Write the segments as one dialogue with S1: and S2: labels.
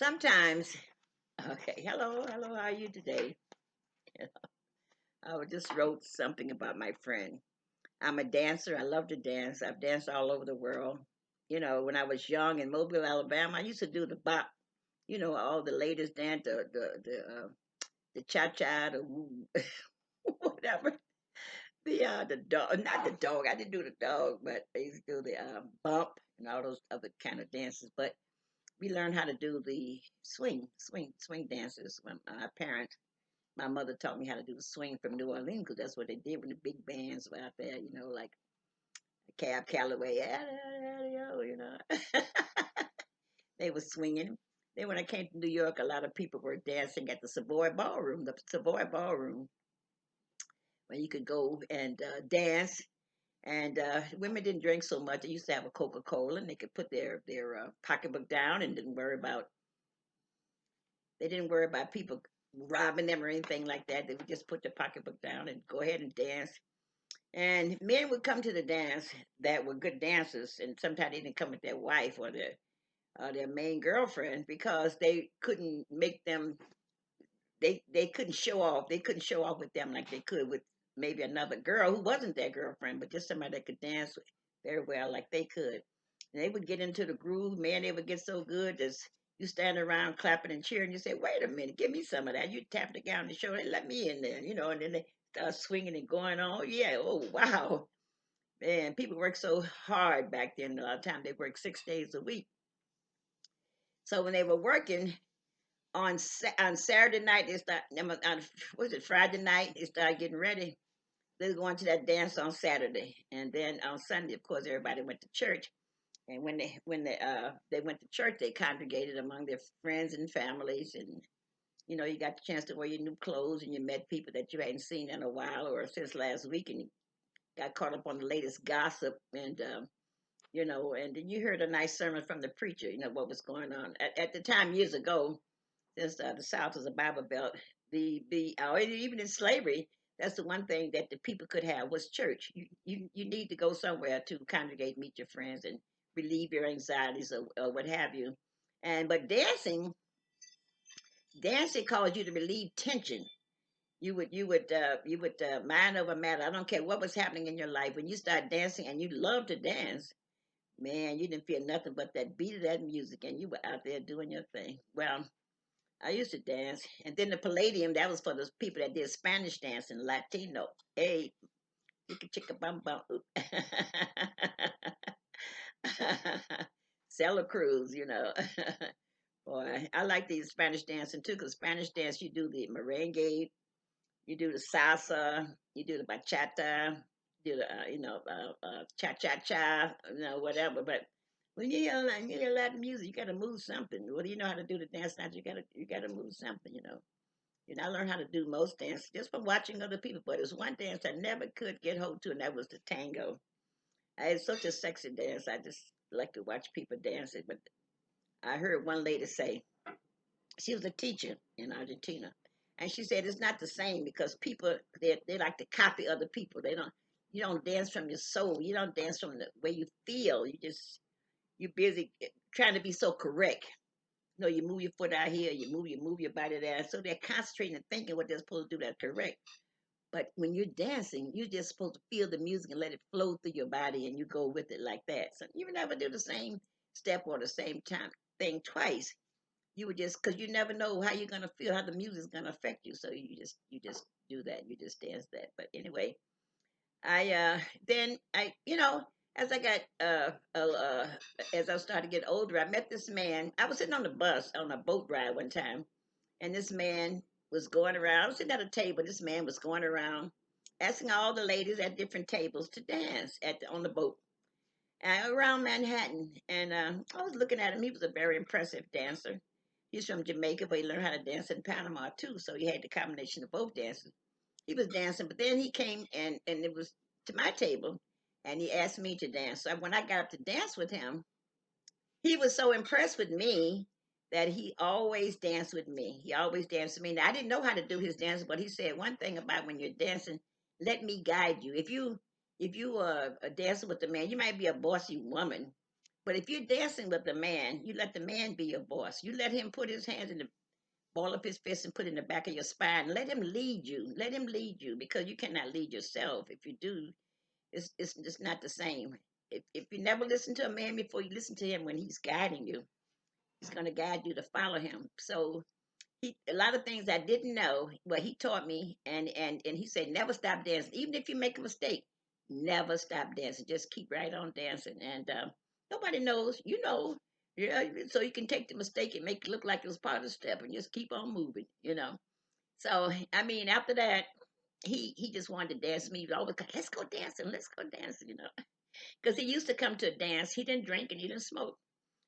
S1: sometimes, okay, hello, how are you today? I just wrote something about my friend. I'm a dancer. I love to dance. I've danced all over the world. When I was young in Mobile, Alabama, I used to do the bop. All the latest dance, the cha cha, the woo, whatever. The dog, not the dog. I didn't do the dog, but I used to do the bump and all those other kind of dances. But we learned how to do the swing dances when my parents. My mother taught me how to do the swing from New Orleans because that's what they did when the big bands were out there, like Cab Calloway, they were swinging. Then when I came to New York, a lot of people were dancing at the Savoy Ballroom, where you could go and dance. And women didn't drink so much. They used to have a Coca-Cola, and they could put their pocketbook down and they didn't worry about people robbing them or anything like that. They would just put their pocketbook down and go ahead and dance. And men would come to the dance that were good dancers, and sometimes they didn't come with their wife or their main girlfriend because they couldn't make them. They couldn't show off. They couldn't show off with them like they could with maybe another girl who wasn't their girlfriend, but just somebody that could dance very well like they could. And they would get into the groove. Man, they would get so good. Just you stand around clapping and cheering. You say, "Wait a minute, give me some of that." You tap the guy on the shoulder, let me in there, and then they start swinging and going on. Yeah, oh wow. Man, people work so hard back then. A lot of times they worked 6 days a week. So when they were working on Saturday night, they start on was it Friday night? They started getting ready. They were going to that dance on Saturday, and then on Sunday, of course, everybody went to church. And when they went to church, they congregated among their friends and families, and you got the chance to wear your new clothes, and you met people that you hadn't seen in a while or since last week, and you got caught up on the latest gossip, and then you heard a nice sermon from the preacher, what was going on at the time years ago, since the South was a Bible Belt. Even in slavery, that's the one thing that the people could have was church. You need to go somewhere to congregate, meet your friends, and relieve your anxieties or what have you. But dancing caused you to relieve tension. You would mind over matter. I don't care what was happening in your life when you start dancing and you love to dance. Man, you didn't feel nothing but that beat of that music, and you were out there doing your thing. Well, I used to dance, and then the Palladium that was for those people that did Spanish dancing, Latino. Hey, chicka chicka bum bum. Sella Cruz. Boy, I like these Spanish dancing too, because Spanish dance you do the merengue, you do the salsa, you do the bachata, do the cha cha cha, whatever. But when you hear Latin music, you got to move something. Whether you know how to do the dance now, you got to move something. I learned how to do most dances just from watching other people. But there's one dance I never could get hold to, and that was the tango. It's such a sexy dance. I just like to watch people dance it. But I heard one lady say, she was a teacher in Argentina, and she said it's not the same because people they like to copy other people. You don't dance from your soul. You don't dance from the way you feel. You busy trying to be so correct. You move your foot out here, you move your body there. So they're concentrating and thinking what they're supposed to do that's correct. But when you're dancing, you're just supposed to feel the music and let it flow through your body, and you go with it like that. So you never do the same step or the same time thing twice. You would just because you never know how you're gonna feel, how the music's gonna affect you. So you just do that. You just dance that. But anyway, I then I as I got as I started to get older, I met this man. I was sitting on the bus on a boat ride one time, and this man was going around. I was sitting at a table. This man was going around asking all the ladies at different tables to dance on the boat around Manhattan. And I was looking at him. He was a very impressive dancer. He's from Jamaica, but he learned how to dance in Panama too. So he had the combination of both dances. He was dancing, but then he came and it was to my table, and he asked me to dance. So when I got up to dance with him, he was so impressed with me that he always danced with me. He always danced with me. Now, I didn't know how to do his dance, but he said one thing about when you're dancing, let me guide you. If you are dancing with a man, you might be a bossy woman, But if you're dancing with the man, you let the man be your boss. You let him put his hands in the ball up his fist and put it in the back of your spine. Let him lead you. Let him lead you because you cannot lead yourself. If you do, it's just not the same. If you never listen to a man before you listen to him when he's guiding you, he's going to guide you to follow him. So a lot of things I didn't know, well, he taught me, and he said never stop dancing, even if you make a mistake, never stop dancing, just keep right on dancing, and nobody knows, yeah, so you can take the mistake and make it look like it was part of the step, and just keep on moving. So I mean, after that, he just wanted to dance with me. He was always like, let's go dancing. Because he used to come to a dance. He didn't drink and he didn't smoke.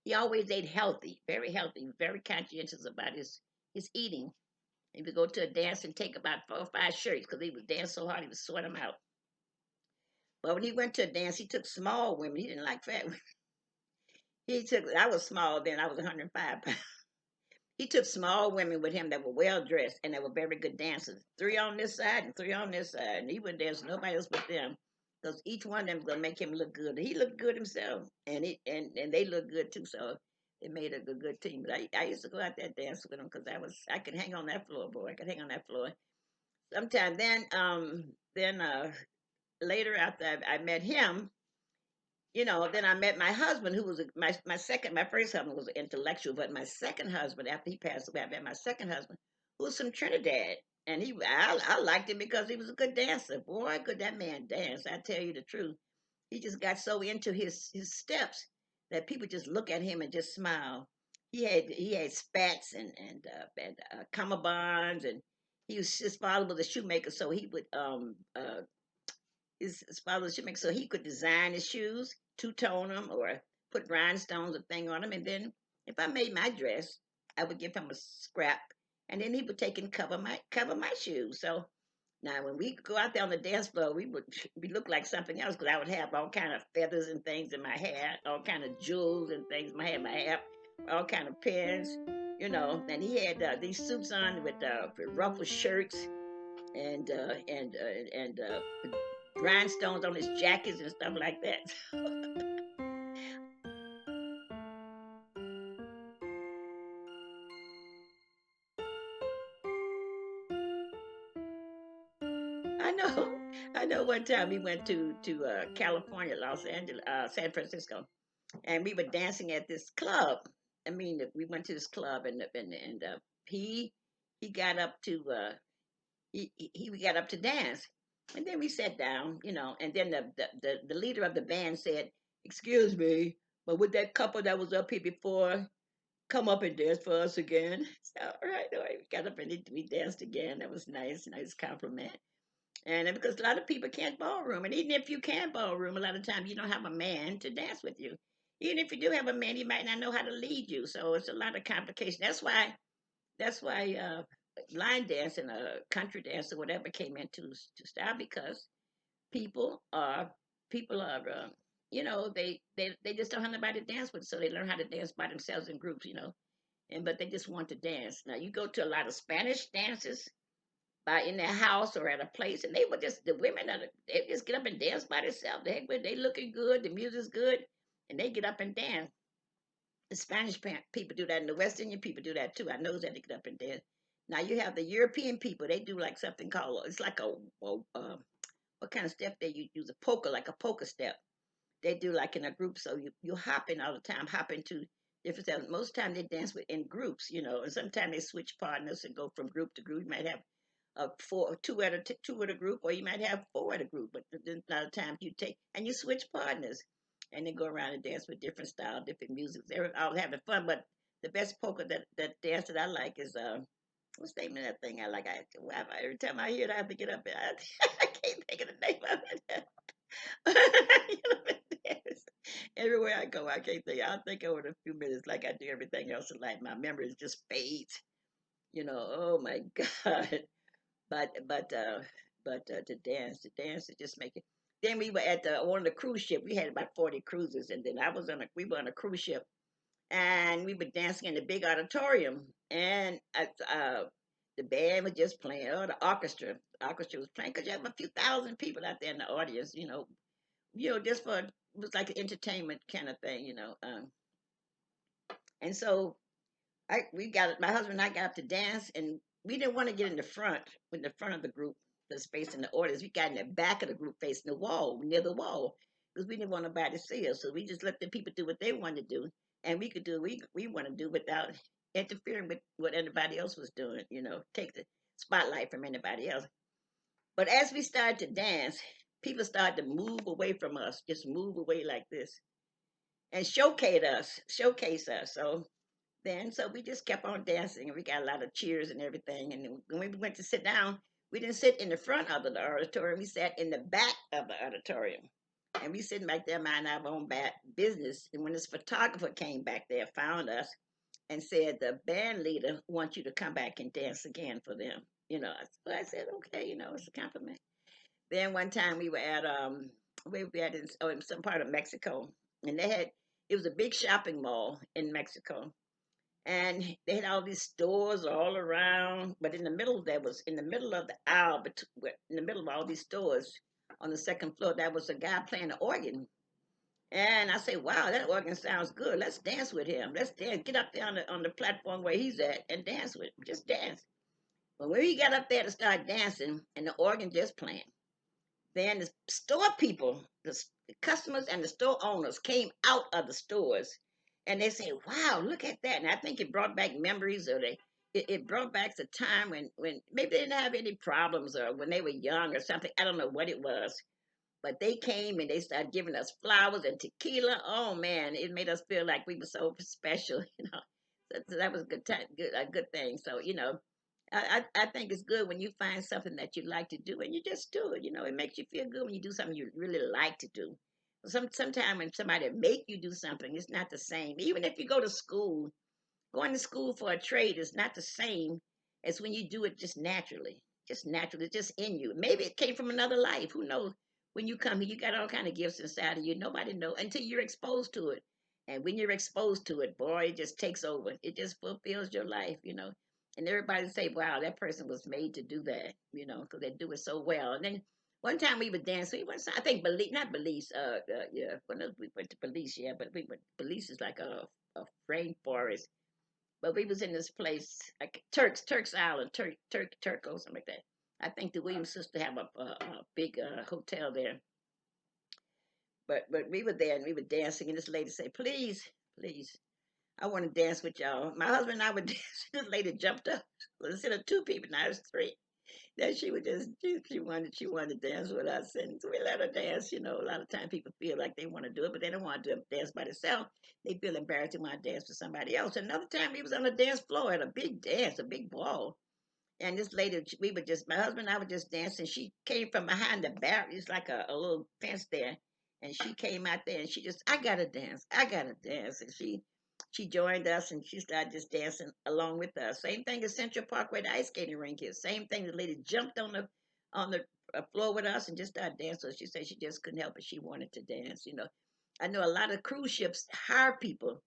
S1: He always ate healthy, very conscientious about his eating. He would go to a dance and take about 4 or 5 shirts because he would dance so hard he would sweat them out. But when he went to a dance, he took small women. He didn't like fat women. I was small then. I was 105 pounds. He took small women with him that were well dressed and that were very good dancers. 3 on this side and 3 on this side. And he wouldn't dance with nobody else but them. Because each one of them was gonna make him look good. He looked good himself. And they looked good too. So it made a good team. But I used to go out there dance with them because I could hang on that floor, boy. I could hang on that floor. Sometime then later after I met him, then I met my husband, who was my first husband was an intellectual, but my second husband, after he passed away, I met my second husband, who was from Trinidad, and I liked him because he was a good dancer. Boy, could that man dance! I tell you the truth, he just got so into his steps that people just look at him and just smile. He had spats and cummerbunds, and his father was a shoemaker, so he would his father should make so he could design his shoes, two-tone them, or put rhinestones or thing on them. And then if I made my dress, I would give him a scrap, and then he would take and cover my shoes. So now when we go out there on the dance floor, we look like something else because I would have all kind of feathers and things in my hair, all kind of jewels and things in my hair, all kind of pins. And he had these suits on with ruffled shirts and rhinestones on his jackets and stuff like that. I know. I know. One time we went to California, Los Angeles, San Francisco, and we were dancing at this club. I mean, we went to this club, and he got up to he got up to dance, and then we sat down, and then the leader of the band said, "Excuse me, but with that couple that was up here before, come up and dance for us again." So, all right, we got up and we danced again. That was nice compliment. And because a lot of people can't ballroom, and even if you can ballroom, a lot of times you don't have a man to dance with you. Even if you do have a man, he might not know how to lead you. So it's a lot of complication. That's why line dancing, country dance, or whatever came into to style because people are people are they just don't have nobody to dance with, so they learn how to dance by themselves in groups. And but they just want to dance. Now you go to a lot of Spanish dances by in their house or at a place, and they would just the women they just get up and dance by themselves. They looking good, the music's good, and they get up and dance. The Spanish people do that, and the West Indian people do that too. I know that they get up and dance. Now you have the European people; they do like something called it's like what kind of step they use, a polka, like a polka step. They do like in a group, so you hop in all the time, hop into different steps. Most time they dance in groups, and sometimes they switch partners and go from group to group. You might have two at a group, or you might have four at a group. But then a lot of times you take and you switch partners, and then go around and dance with different style, different music. They're all having fun. But the best polka that dance that I like is what's the name of that thing I like? Every time I hear it, I have to get up. I can't think of the name of it. Yes. Everywhere I go, I can't think. I'll think over in a few minutes, like I do everything else in life. My memory just fades. Oh my God. But to dance, to just make it. Then we were at on the cruise ship. We had about 40 cruises, and then we were on a cruise ship, and we were dancing in the big auditorium, and the band was just playing. Oh, the orchestra was playing because you have a few thousand people out there in the audience. Just for was like an entertainment kind of thing, and so my husband and I got up to dance, and we didn't want to get in the front of the group, the space in the audience. We got in the back of the group, facing the wall, near the wall, because we didn't want nobody to see us. So we just let the people do what they wanted to do, and we could do what we want to do without interfering with what anybody else was doing. Take the spotlight from anybody else. But as we started to dance, people started to move away from us, just move away like this, and showcase us. So we just kept on dancing, and we got a lot of cheers and everything. And then when we went to sit down, we didn't sit in the front of the auditorium. We sat in the back of the auditorium, and we sitting back there minding our own bad business. And when this photographer came back there, found us, and said the band leader wants you to come back and dance again for them. So I said, okay, it's a compliment. Then one time we were at in some part of Mexico, and it was a big shopping mall in Mexico, and they had all these stores all around. But in the middle of the aisle, in the middle of all these stores, on the second floor, that was a guy playing the organ. And I say, wow, that organ sounds good. Let's dance with him. Let's dance. Get up there on the platform where he's at and dance with him. Just dance. But when we got up there to start dancing, and the organ just playing, then the store people, the customers and the store owners came out of the stores, and they say, "Wow, look at that!" And I think it brought back memories, or it brought back the time when maybe they didn't have any problems, or when they were young or something. I don't know what it was, but they came and they started giving us flowers and tequila. Oh man, it made us feel like we were so special, So that was a good time, a good thing. So I think it's good when you find something that you like to do and you just do it. It makes you feel good when you do something you really like to do. Sometimes when somebody make you do something, it's not the same. Even if you go to school, going to school for a trade is not the same as when you do it just naturally. Just naturally, just in you. Maybe it came from another life. Who knows? When you come here, you got all kind of gifts inside of you. Nobody know until you're exposed to it. And when you're exposed to it, boy, it just takes over. It just fulfills your life. And everybody say, "Wow, that person was made to do that," because they do it so well. And then one time we were dancing. We went, I think, not Belize. Yeah, we went to Belize, yeah, but we went. Belize is like a rainforest, but we was in this place like Turks Island, Turco, something like that. I think the Williams sister have a big hotel there. But we were there and we were dancing, and this lady said, "Please, please, I want to dance with y'all." My husband and I would dance. This lady jumped up. Well, instead of two people, now it's three. Then she would just she wanted to dance with us, and so we let her dance. A lot of times people feel like they want to do it, but they don't want to dance by themselves. They feel embarrassed to want to dance with somebody else. Another time we was on the dance floor at a big dance, a big ball, and this lady, my husband and I were just dancing. She came from behind the barrier, it's like a little fence there, and she came out there and I gotta dance, and she joined us and she started just dancing along with us. Same thing as Central Park where the ice skating rink is. Same thing. The lady jumped on the floor with us and just started dancing. She said she just couldn't help it. She wanted to dance. I know a lot of cruise ships hire people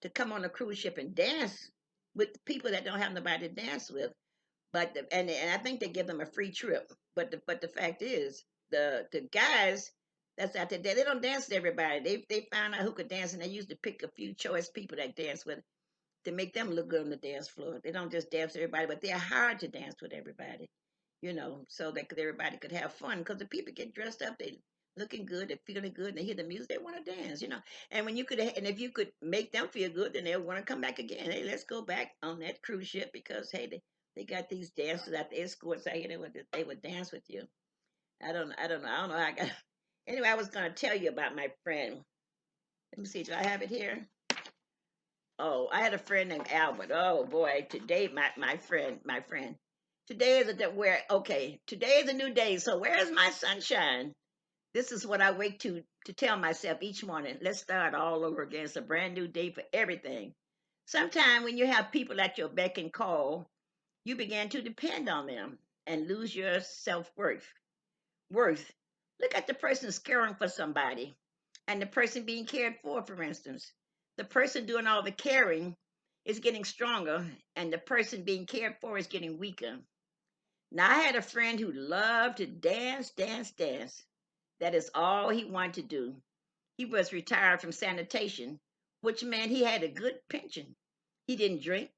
S1: to come on a cruise ship and dance with people that don't have nobody to dance with. And I think they give them a free trip. But the fact is, the guys that's out there, they don't dance with everybody. They found out who could dance, and they used to pick a few choice people that dance with to make them look good on the dance floor. They don't just dance with everybody, but they're hard to dance with everybody. So that everybody could have fun. Because the people get dressed up, they looking good, they're feeling good, and they hear the music, they want to dance. And if you could make them feel good, then they'll want to come back again. Hey, let's go back on that cruise ship because hey, they got these dancers at the escorts out here. They would dance with you. I don't know. I don't know how I got. Anyway, I was gonna tell you about my friend. Let me see. Do I have it here? Oh, I had a friend named Albert. Oh boy, today my friend. Today is a day where okay. Today is a new day. So where's my sunshine? This is what I wake to tell myself each morning. Let's start all over again. It's a brand new day for everything. Sometime when you have people at your beck and call, you begin to depend on them and lose your self-worth. Worth. Look at the person caring for somebody and the person being cared for instance. The person doing all the caring is getting stronger and the person being cared for is getting weaker. Now, I had a friend who loved to dance, dance, dance. That is all he wanted to do. He was retired from sanitation, which meant he had a good pension. He didn't drink,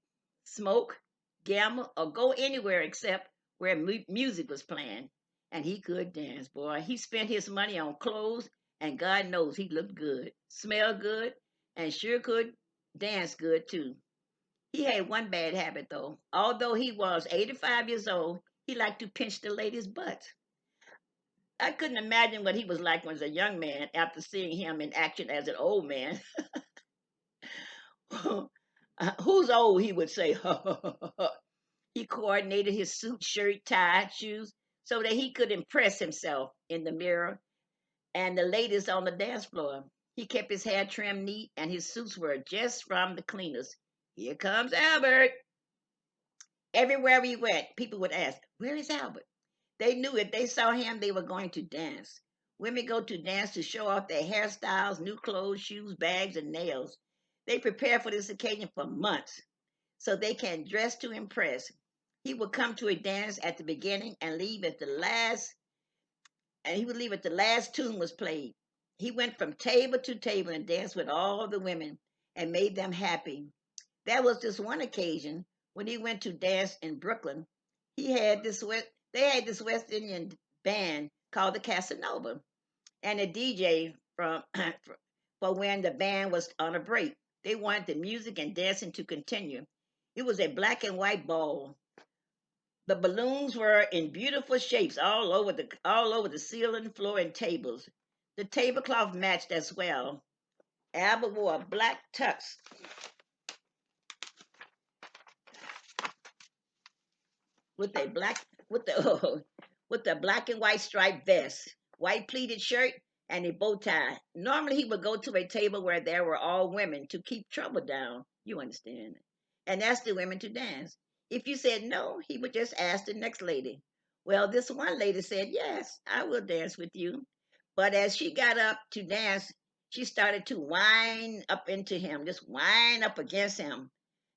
S1: smoke, gamble, or go anywhere except where music was playing. And he could dance, boy. He spent his money on clothes, and God knows he looked good, smelled good, and sure could dance good too. He had one bad habit though. Although he was 85 years old, he liked to pinch the ladies' butts. I couldn't imagine what he was like when he was a young man after seeing him in action as an old man. Who's old? He would say. He coordinated his suit, shirt, tie, shoes so that he could impress himself in the mirror and the ladies on the dance floor. He kept his hair trimmed neat and his suits were just from the cleaners. Here comes Albert. Everywhere we went, people would ask, "Where is Albert?" They knew if they saw him, they were going to dance. Women go to dance to show off their hairstyles, new clothes, shoes, bags, and nails. They prepare for this occasion for months so they can dress to impress. He would come to a dance at the beginning and leave at the last, and he would leave at the last tune was played. He went from table to table and danced with all the women and made them happy. There was this one occasion when he went to dance in Brooklyn. He had this they had this West Indian band called the Casanova, and a DJ from for when the band was on a break. They wanted the music and dancing to continue. It was a black and white ball. The balloons were in beautiful shapes all over the ceiling, floor, and tables. The tablecloth matched as well. Albert wore a black tux with a black with the with the black and white striped vest, white pleated shirt, and a bow tie. Normally he would go to a table where there were all women to keep trouble down. You understand? And ask the women to dance. If you said no, he would just ask the next lady. Well, this one lady said, "Yes, I will dance with you." But as she got up to dance, she started to wind up into him, just wind up against him.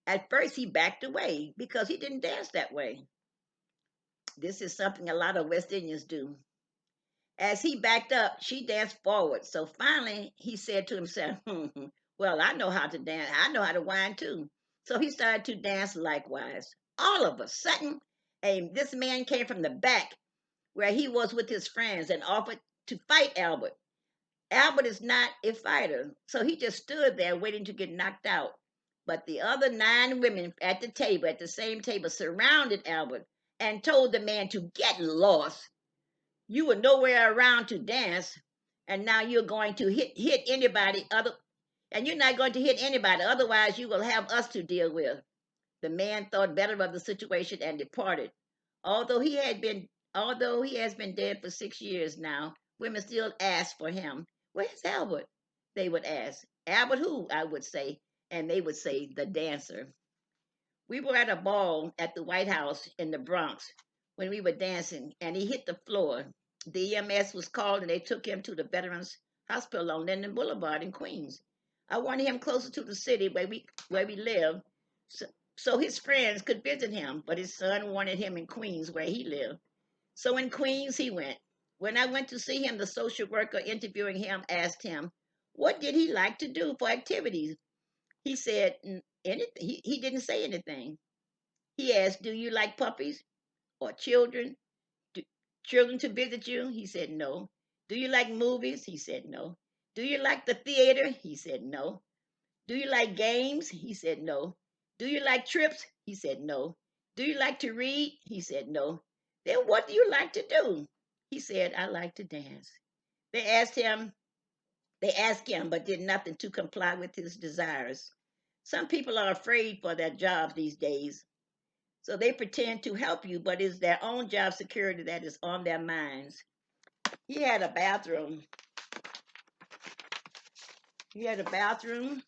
S1: At first, he backed away because he didn't dance that way. This is something a lot of West Indians do. As he backed up, she danced forward. So finally, he said to himself, "Well, I know how to dance. I know how to whine too." So he started to dance likewise. All of a sudden, this man came from the back where he was with his friends and offered to fight Albert. Albert is not a fighter, so he just stood there waiting to get knocked out. But the other 9 women at the table, at the same table, surrounded Albert and told the man to get lost. You were nowhere around to dance, and now you're going to hit anybody other, and you're not going to hit anybody. Otherwise, you will have us to deal with. The man thought better of the situation and departed. Although he had been, although he has been dead for 6 years now, women still ask for him. "Where's Albert?" They would ask. "Albert who?" I would say, and they would say, "The dancer." We were at a ball at the White House in the Bronx when we were dancing, and he hit the floor. The EMS was called, and they took him to the Veterans Hospital on Linden Boulevard in Queens. I wanted him closer to the city where we live, so, so his friends could visit him. But his son wanted him in Queens, where he lived. So in Queens he went. When I went to see him, the social worker interviewing him asked him, "What did he like to do for activities?" He said, anything. He didn't say anything. He asked, "Do you like puppies or children? Do, children to visit you?" He said, "No." "Do you like movies?" He said, "No." "Do you like the theater?" He said, "No." "Do you like games?" He said, "No." "Do you like trips?" He said, "No." "Do you like to read?" He said, "No." "Then what do you like to do?" He said, "I like to dance." They asked him, they asked him, but did nothing to comply with his desires. Some people are afraid for their jobs these days. So they pretend to help you, but it's their own job security that is on their minds. He had a bathroom. He had a bathroom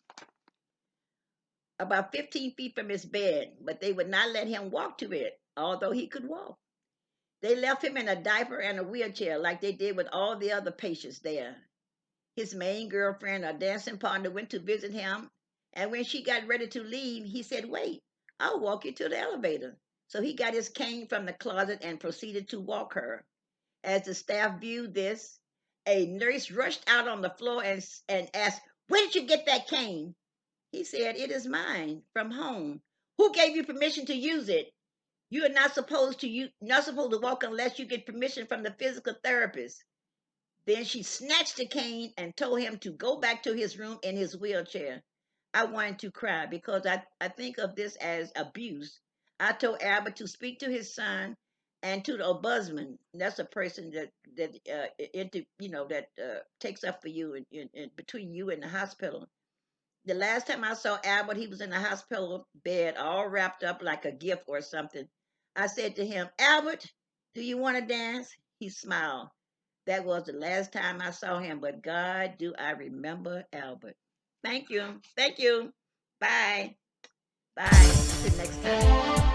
S1: about 15 feet from his bed, but they would not let him walk to it, although he could walk. They left him in a diaper and a wheelchair like they did with all the other patients there. His main girlfriend, a dancing partner, went to visit him, and when she got ready to leave, he said, "Wait, I'll walk you to the elevator." So he got his cane from the closet and proceeded to walk her. As the staff viewed this, A nurse rushed out on the floor and asked, "Where did you get that cane?" He said, "It is mine from home." "Who gave you permission to use it?" "You are not supposed to walk unless you get permission from the physical therapist." Then she snatched the cane and told him to go back to his room in his wheelchair. I wanted to cry because I think of this as abuse. I told Albert to speak to his son and to the ombudsman. That's a person that takes up for you in between you and the hospital. The last time I saw Albert, he was in the hospital bed, all wrapped up like a gift or something. I said to him, "Albert, do you want to dance?" He smiled. That was the last time I saw him, but God, do I remember Albert. Thank you. Thank you. Bye. Bye. Until next time.